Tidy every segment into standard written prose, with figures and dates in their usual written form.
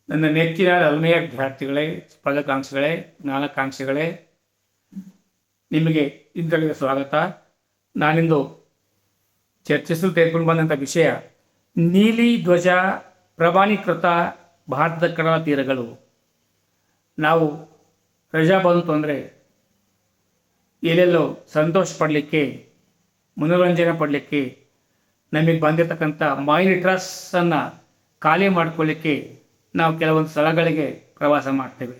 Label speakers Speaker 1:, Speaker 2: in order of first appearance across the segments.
Speaker 1: ನನ್ನ ನೆಚ್ಚಿನ ಅಲ್ಮೆಯ ವಿದ್ಯಾರ್ಥಿಗಳೇ, ಸ್ಪರ್ಧಾಕಾಂಕ್ಷಿಗಳೇ, ಜ್ಞಾನಾಕಾಂಕ್ಷಿಗಳೇ, ನಿಮಗೆ ಇಂಥಲ್ಲಿಗೆ ಸ್ವಾಗತ. ನಾನಿಂದು ಚರ್ಚಿಸಲು ತೆಗೆದುಕೊಂಡು ಬಂದಂಥ ವಿಷಯ ನೀಲಿ ಧ್ವಜ ಪ್ರಮಾಣೀಕೃತ ಭಾರತದ ಕಡಲ ತೀರಗಳು. ನಾವು ರಜಾ ಬಂತು ಅಂದರೆ ಎಲ್ಲೆಲ್ಲೋ ಸಂತೋಷ ಪಡಲಿಕ್ಕೆ, ಮನೋರಂಜನೆ ಪಡಲಿಕ್ಕೆ, ನಮಗೆ ಬಂದಿರತಕ್ಕಂಥ ಮಾನಿಟ್ರಸ್ಸನ್ನು ಖಾಲಿ ಮಾಡಿಕೊಳ್ಳಿಕ್ಕೆ ನಾವು ಕೆಲವೊಂದು ಸ್ಥಳಗಳಿಗೆ ಪ್ರವಾಸ ಮಾಡ್ತೇವೆ.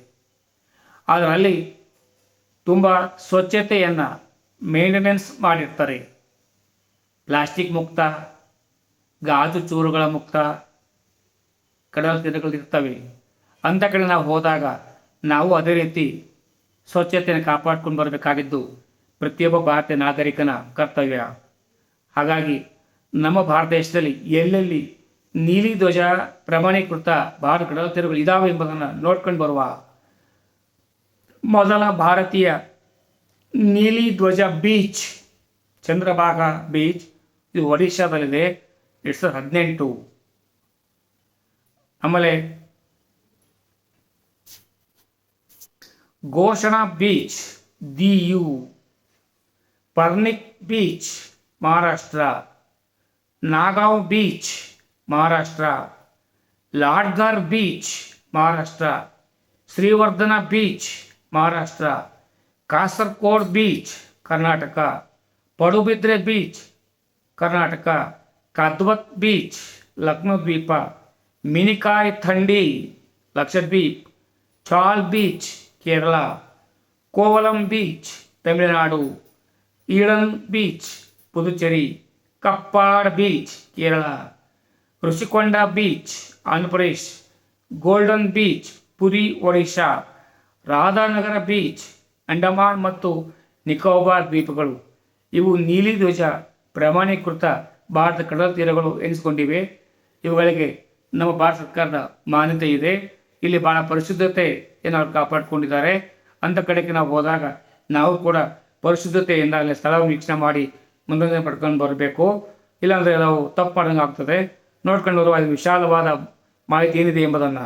Speaker 1: ಆದರೆ ಅಲ್ಲಿ ತುಂಬ ಸ್ವಚ್ಛತೆಯನ್ನು ಮೇಂಟೆನೆನ್ಸ್ ಮಾಡಿರ್ತಾರೆ. ಪ್ಲಾಸ್ಟಿಕ್ ಮುಕ್ತ, ಗಾಜು ಚೂರುಗಳ ಮುಕ್ತ ಕಡಲ ತೀರಗಳಿರ್ತವೆ. ಅಂಥ ಕಡೆ ನಾವು ಹೋದಾಗ ನಾವು ಅದೇ ರೀತಿ ಸ್ವಚ್ಛತೆಯನ್ನು ಕಾಪಾಡ್ಕೊಂಡು ಬರಬೇಕಾಗಿದ್ದು ಪ್ರತಿಯೊಬ್ಬ ಭಾರತೀಯ ನಾಗರಿಕನ ಕರ್ತವ್ಯ. ಹಾಗಾಗಿ ನಮ್ಮ ಭಾರತ ದೇಶದಲ್ಲಿ ಎಲ್ಲೆಲ್ಲಿ ನೀಲಿ ಧ್ವಜ ಪ್ರಮಾಣೀಕೃತ ಭಾರತ ಕಡಲ ತೀರಗಳು ಇದ್ದಾವೆ ಎಂಬುದನ್ನು ನೋಡ್ಕೊಂಡು ಬರುವ ಮೊದಲ ಭಾರತೀಯ ನೀಲಿ ಧ್ವಜ ಬೀಚ್ ಚಂದ್ರಭಾಗಾ ಬೀಚ್. ಇದು ಒಡಿಶಾದಲ್ಲಿದೆ. 2018. ಆಮೇಲೆ ಘೋಷಣಾ ಬೀಚ್ DU, ಪರ್ನಿಕ್ beach Maharashtra, Nagaon beach Maharashtra, Ladghar beach Maharashtra, Shrivardhan beach Maharashtra, Kasaragod beach Karnataka, Padubidri beach Karnataka, Kadmat beach Lakshadweep, Minicoy Thundi Lakshadweep, Chal beach Kerala, Kovalam beach Tamil Nadu, Eden beach Puducherry, Kappad beach Kerala, Rushikonda beach Andhra Pradesh, golden beach Puri Odisha, Radhanagar beach Andaman ಮತ್ತು ನಿಕೋಬಾರ್ ದ್ವೀಪಗಳು. ಇವು ನೀಲಿ ಧ್ವಜ ಪ್ರಮಾಣೀಕೃತ ಭಾರತ ಕಡಲ ತೀರಗಳು ಎನಿಸಿಕೊಂಡಿವೆ. ಇವುಗಳಿಗೆ ನಮ್ಮ ಭಾರತ ಸರ್ಕಾರದ ಮಾನ್ಯತೆ ಇದೆ. ಇಲ್ಲಿ ಭಾಳ ಪರಿಶುದ್ಧತೆಯನ್ನು ಅವರು ಕಾಪಾಡಿಕೊಂಡಿದ್ದಾರೆ. ಅಂಥ ಕಡೆಗೆ ನಾವು ಹೋದಾಗ ನಾವು ಕೂಡ ಪರಿಶುದ್ಧತೆಯಿಂದ ಅಲ್ಲಿ ಸ್ಥಳವನ್ನು ವೀಕ್ಷಣೆ ಮಾಡಿ ಮನೋರಂಜನೆ ಪಡ್ಕೊಂಡು ಬರಬೇಕು. ಇಲ್ಲಾಂದರೆ ನಾವು ತಪ್ಪು ಮಾಡೋಂಗೆ ಆಗ್ತದೆ. ನೋಡ್ಕೊಂಡು ಬರುವ ವಿಶಾಲವಾದ ಮಾಹಿತಿ ಏನಿದೆ ಎಂಬುದನ್ನು